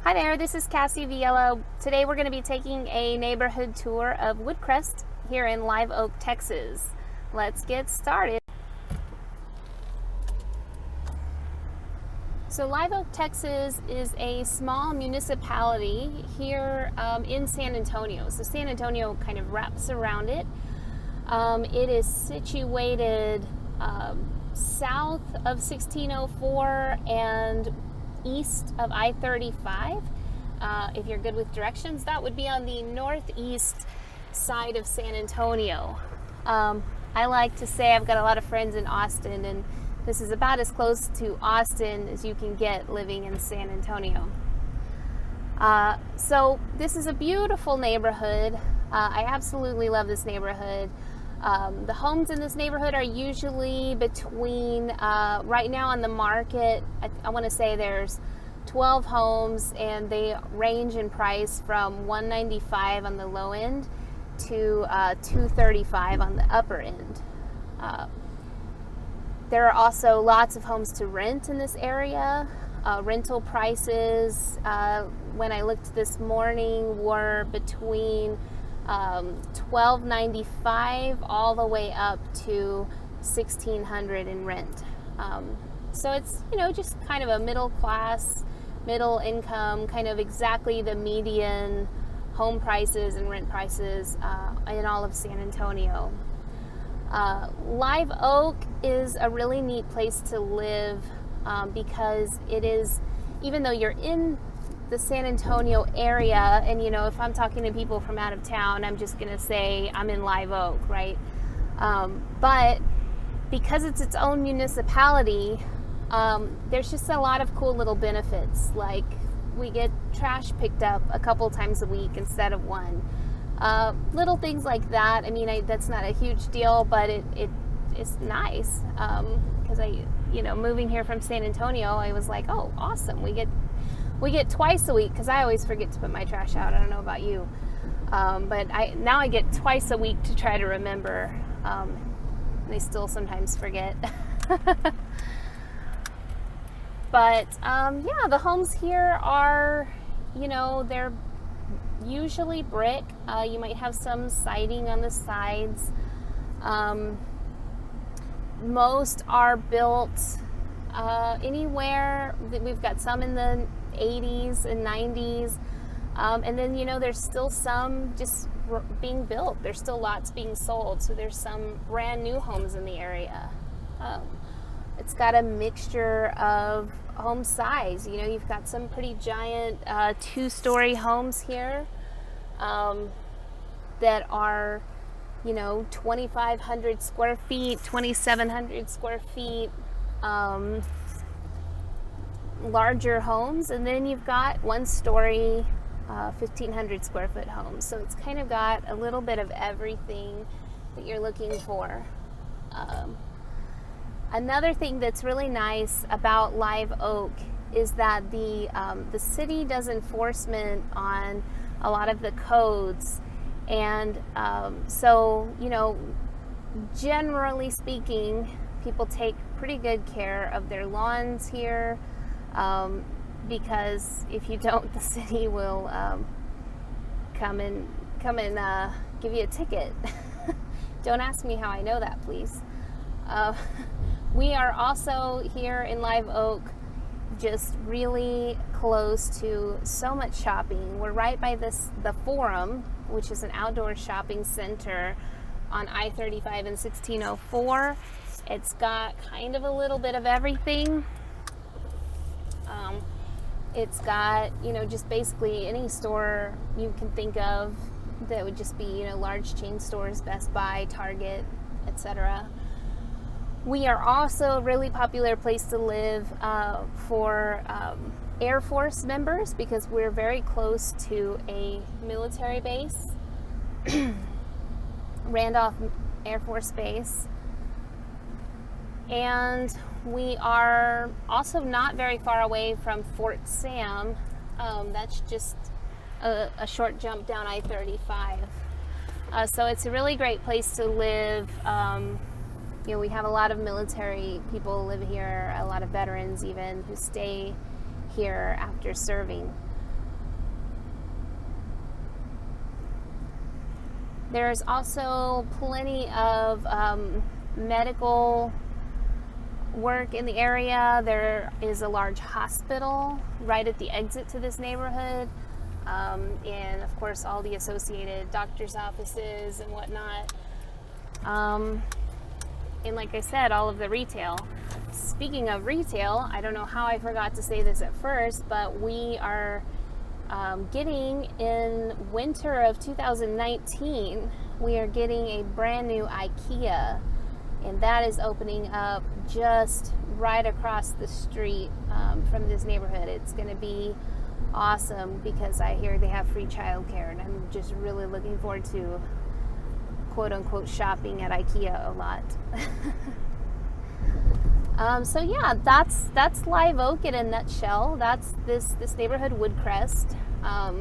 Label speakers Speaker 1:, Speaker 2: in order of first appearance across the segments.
Speaker 1: Hi there, this is Cassie Villela. Today we're going to be taking a neighborhood tour of Woodcrest here in Live Oak, Texas. Let's get started. So Live Oak, Texas is a small municipality here in San Antonio. So San Antonio kind of wraps around it. It is situated south of 1604 and east of I-35. If you're good with directions, that would be on the northeast side of San Antonio. I like to say I've got a lot of friends in Austin, and this is about as close to Austin as you can get living in San Antonio. So this is a beautiful neighborhood. I absolutely love this neighborhood. The homes in this neighborhood are usually between, right now on the market, I want to say there's 12 homes, and they range in price from $195 on the low end to $235 on the upper end. There are also lots of homes to rent in this area. Rental prices, when I looked this morning, were between $12.95 all the way up to $1,600 in rent. So it's, just kind of a middle class, middle income, kind of exactly the median home prices and rent prices in all of San Antonio. Live Oak is a really neat place to live because it is, even though you're in the San Antonio area, and if I'm talking to people from out of town, I'm just gonna say I'm in Live Oak, right? But because it's its own municipality, there's just a lot of cool little benefits, like we get trash picked up a couple times a week instead of one. Little things like that. I mean, that's not a huge deal, but it's nice because moving here from San Antonio, I was like, oh, awesome, we get twice a week, because I always forget to put my trash out. I don't know about you, but now I get twice a week to try to remember. I still sometimes forget. But yeah, the homes here are, they're usually brick. You might have some siding on the sides. Most are built anywhere. We've got some in the 80s and 90s, and then there's still some just being built. There's still lots being sold, so there's some brand new homes in the area. It's got a mixture of home size. You've got some pretty giant 2-story homes here that are 2,500 square feet, 2,700 square feet, larger homes, and then you've got 1-story 1,500 square foot homes. So it's kind of got a little bit of everything that you're looking for. Another thing that's really nice about Live Oak is that the city does enforcement on a lot of the codes, and so generally speaking, people take pretty good care of their lawns here, because if you don't, the city will come and give you a ticket. Don't ask me how I know that, please. We are also here in Live Oak, just really close to so much shopping. We're right by the Forum, which is an outdoor shopping center on I-35 and 1604. It's got kind of a little bit of everything. It's got, just basically any store you can think of that would just be, large chain stores, Best Buy, Target, etc. We are also a really popular place to live for Air Force members, because we're very close to a military base, Randolph Air Force Base. And we are also not very far away from Fort Sam. That's just a short jump down I-35. So it's a really great place to live. We have a lot of military people live here, a lot of veterans even, who stay here after serving. There's also plenty of medical work in the area. There is a large hospital right at the exit to this neighborhood, and of course all the associated doctor's offices and whatnot. And like I said, all of the retail. Speaking of retail, I don't know how I forgot to say this at first, but we are getting, in winter of 2019, we are getting a brand new IKEA, and that is opening up just right across the street from this neighborhood. It's going to be awesome because I hear they have free childcare, and I'm just really looking forward to quote-unquote shopping at IKEA a lot. So yeah, that's Live Oak in a nutshell. That's this neighborhood, Woodcrest. I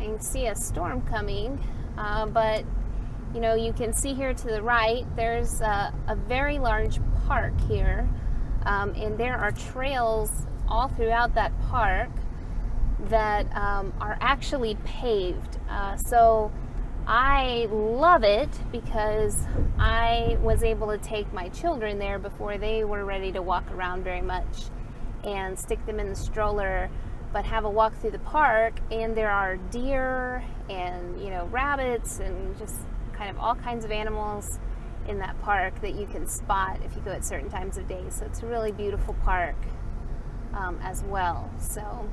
Speaker 1: can see a storm coming, but you know, you can see here to the right, there's a very large park here, and there are trails all throughout that park that are actually paved. So I love it because I was able to take my children there before they were ready to walk around very much, and stick them in the stroller, but have a walk through the park, and there are deer and, you know, rabbits and just kind of all kinds of animals in that park that you can spot if you go at certain times of day. So it's a really beautiful park as well. So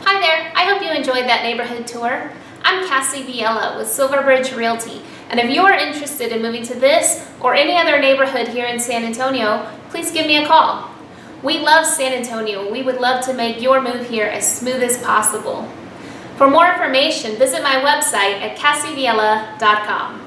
Speaker 1: hi there, I hope you enjoyed that neighborhood tour. I'm Cassie Viella with Silverbridge Realty, and if you're interested in moving to this or any other neighborhood here in San Antonio, please give me a call. We love San Antonio. We would love to make your move here as smooth as possible. For more information, visit my website at cassieviella.com.